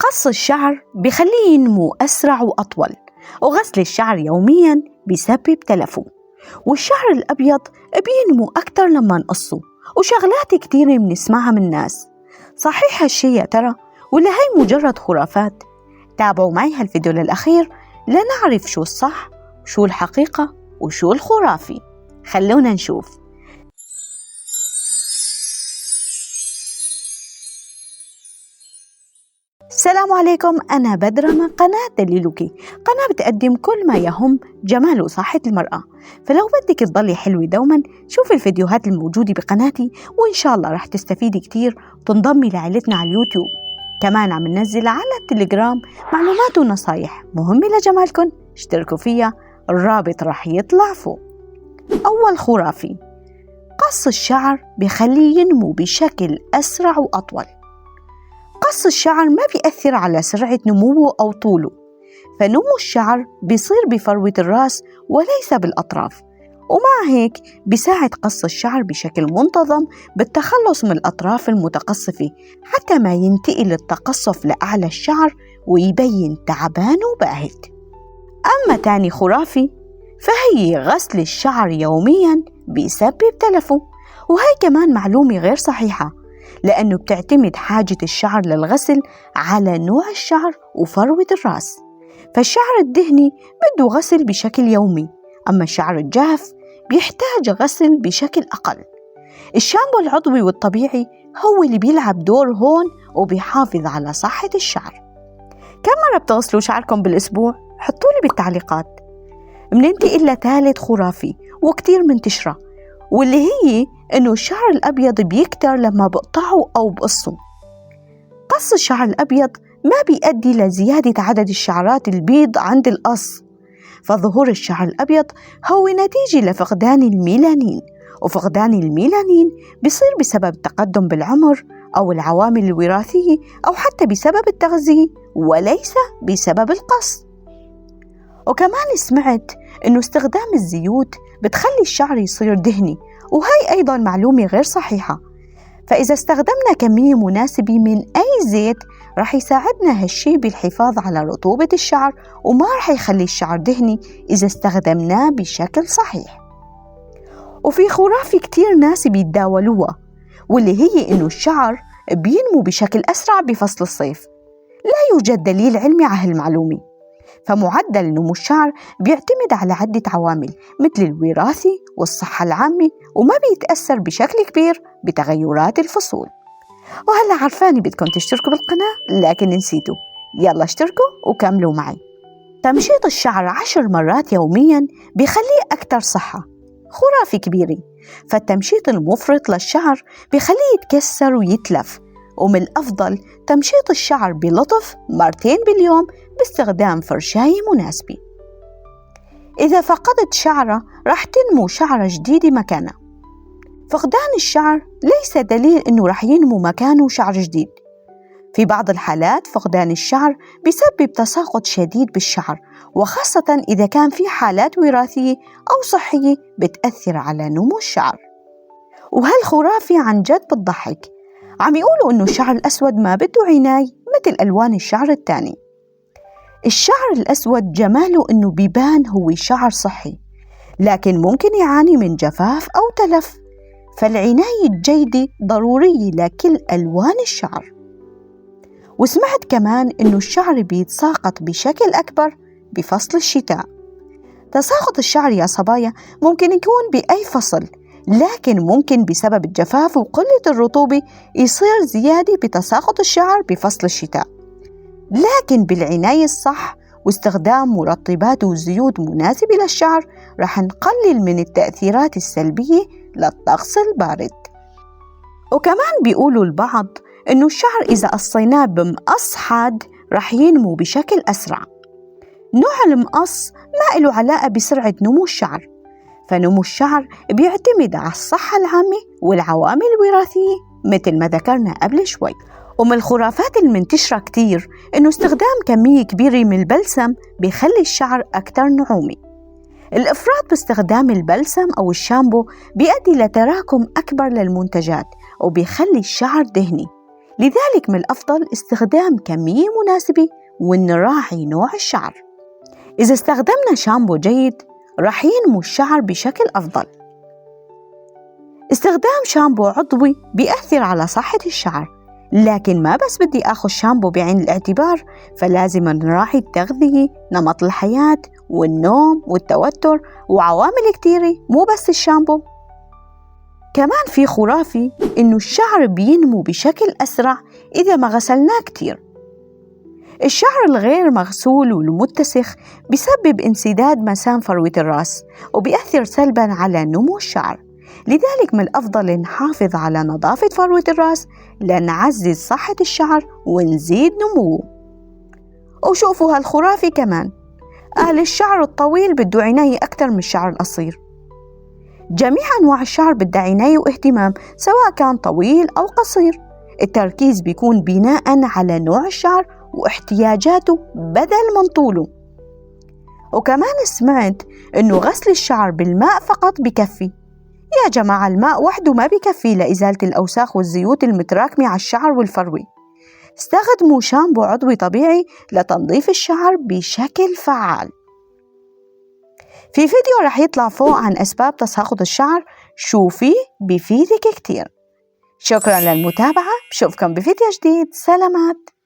قص الشعر بيخليه ينمو أسرع وأطول، وغسل الشعر يومياً بيسبب تلفه. والشعر الأبيض بينمو أكتر لما نقصه، وشغلات كتيرة بنسمعها من الناس. صحيح هالشي يا ترى؟ ولا هي مجرد خرافات؟ تابعوا معي هالفيديو للأخير لنعرف شو الصح وشو الحقيقة وشو الخرافي. خلونا نشوف. السلام عليكم، أنا بدرة من قناة دليلوكي، قناة بتقدم كل ما يهم جمال وصحة المرأة. فلو بدك تضلي حلوة دوما شوفي الفيديوهات الموجودة بقناتي، وإن شاء الله رح تستفيدي كتير وتنضمي لعائلتنا على اليوتيوب. كمان عم ننزل على التليجرام معلومات ونصايح مهمة لجمالكن، اشتركوا فيها، الرابط رح يطلع فوق. أول خرافي: قص الشعر بخليه ينمو بشكل أسرع وأطول. قص الشعر ما بيأثر على سرعة نموه أو طوله، فنمو الشعر بيصير بفروة الرأس وليس بالأطراف، ومع هيك بيساعد قص الشعر بشكل منتظم بالتخلص من الأطراف المتقصفة حتى ما ينتقل التقصف لأعلى الشعر ويبين تعبان وباهت. أما تاني خرافي فهي غسل الشعر يومياً بيسبب تلفه، وهي كمان معلومة غير صحيحة، لأنه بتعتمد حاجة الشعر للغسل على نوع الشعر وفروة الرأس. فالشعر الدهني بده غسل بشكل يومي، أما الشعر الجاف بيحتاج غسل بشكل أقل. الشامبو العضوي والطبيعي هو اللي بيلعب دور هون وبيحافظ على صحة الشعر. كم مرة بتغسلوا شعركم بالأسبوع؟ حطولي بالتعليقات. مننتقل لثالث خرافي وكتير منتشرة، واللي هي إنه الشعر الأبيض بيكتر لما بقطعه أو بقصه. قص الشعر الأبيض ما بيؤدي لزيادة عدد الشعرات البيض عند القص، فظهور الشعر الأبيض هو نتيجة لفقدان الميلانين، وفقدان الميلانين بيصير بسبب التقدم بالعمر أو العوامل الوراثية أو حتى بسبب التغذية وليس بسبب القص. وكمان سمعت إنه استخدام الزيوت بتخلي الشعر يصير دهني، وهي أيضاً معلومة غير صحيحة. فإذا استخدمنا كمية مناسبة من أي زيت رح يساعدنا هالشي بالحفاظ على رطوبة الشعر، وما رح يخلي الشعر دهني إذا استخدمناه بشكل صحيح. وفي خرافة كتير ناس بيتداولوها، واللي هي إنه الشعر بينمو بشكل أسرع بفصل الصيف. لا يوجد دليل علمي على هالمعلومة، فمعدل نمو الشعر بيعتمد على عدة عوامل مثل الوراثة والصحة العامة، وما بيتأثر بشكل كبير بتغيرات الفصول. وهلأ عرفاني بدكم تشتركوا بالقناة لكن نسيتوا، يلا اشتركوا وكملوا معي. تمشيط الشعر 10 مرات يومياً بيخليه أكثر صحة. خرافة كبيرة، فالتمشيط المفرط للشعر بيخليه يتكسر ويتلف، ومن الأفضل تمشيط الشعر بلطف 2 مرات باليوم باستخدام فرشاية مناسبة. إذا فقدت شعرة رح تنمو شعرة جديدة مكانها. فقدان الشعر ليس دليل إنه رح ينمو مكانه شعر جديد. في بعض الحالات فقدان الشعر بيسبب تساقط شديد بالشعر، وخاصة إذا كان في حالات وراثية أو صحية بتأثر على نمو الشعر. وهالخرافة عن جد بتضحك. عم يقولوا إنه الشعر الأسود ما بده عناية مثل ألوان الشعر التاني. الشعر الأسود جماله إنه بيبان هو شعر صحي، لكن ممكن يعاني من جفاف أو تلف، فالعناية الجيدة ضرورية لكل ألوان الشعر. وسمعت كمان إنه الشعر بيتساقط بشكل أكبر بفصل الشتاء. تساقط الشعر يا صبايا ممكن يكون بأي فصل، لكن ممكن بسبب الجفاف وقلة الرطوبة يصير زيادة بتساقط الشعر بفصل الشتاء. لكن بالعناية الصح واستخدام مرطبات وزيوت مناسبة للشعر رح نقلل من التأثيرات السلبية للطقس البارد. وكمان بيقولوا البعض إنه الشعر إذا قصيناه بمقص حاد رح ينمو بشكل أسرع. نوع المقص ما له علاقة بسرعة نمو الشعر، فنمو الشعر بيعتمد على الصحة العامة والعوامل الوراثية مثل ما ذكرنا قبل شوي. ومن الخرافات المنتشرة كتير إنه استخدام كمية كبيرة من البلسم بيخلي الشعر أكثر نعومة. الإفراط باستخدام البلسم أو الشامبو بيؤدي لتراكم أكبر للمنتجات وبيخلي الشعر دهني، لذلك من الأفضل استخدام كمية مناسبة ونراعي نوع الشعر. إذا استخدمنا شامبو جيد رح ينمو الشعر بشكل أفضل. استخدام شامبو عضوي بيأثر على صحة الشعر، لكن ما بس بدي آخذ شامبو بعين الاعتبار، فلازم نراعي التغذية، نمط الحياة والنوم والتوتر وعوامل كتيرة، مو بس الشامبو. كمان في خرافي إنه الشعر بينمو بشكل أسرع إذا ما غسلناه كتير. الشعر الغير مغسول والمتسخ بيسبب انسداد مسام فروة الرأس وبيأثر سلباً على نمو الشعر. لذلك من الأفضل نحافظ على نظافة فروة الرأس لنعزز صحة الشعر ونزيد نموه. وشوفوا هالخرافي كمان، أهل الشعر الطويل بده عناية أكثر من الشعر القصير. جميع أنواع الشعر بدها عناية واهتمام سواء كان طويل أو قصير. التركيز بيكون بناء على نوع الشعر واحتياجاته بدل من طوله. وكمان سمعت إنه غسل الشعر بالماء فقط بكفي. يا جماعة، الماء وحده ما بكفي لإزالة الأوساخ والزيوت المتراكمة على الشعر والفروة. استخدموا شامبو عضوي طبيعي لتنظيف الشعر بشكل فعال. في فيديو رح يطلع فوق عن أسباب تساقط الشعر، شوفيه بيفيدك كتير. شكرا للمتابعة، بشوفكم بفيديو جديد. سلامات.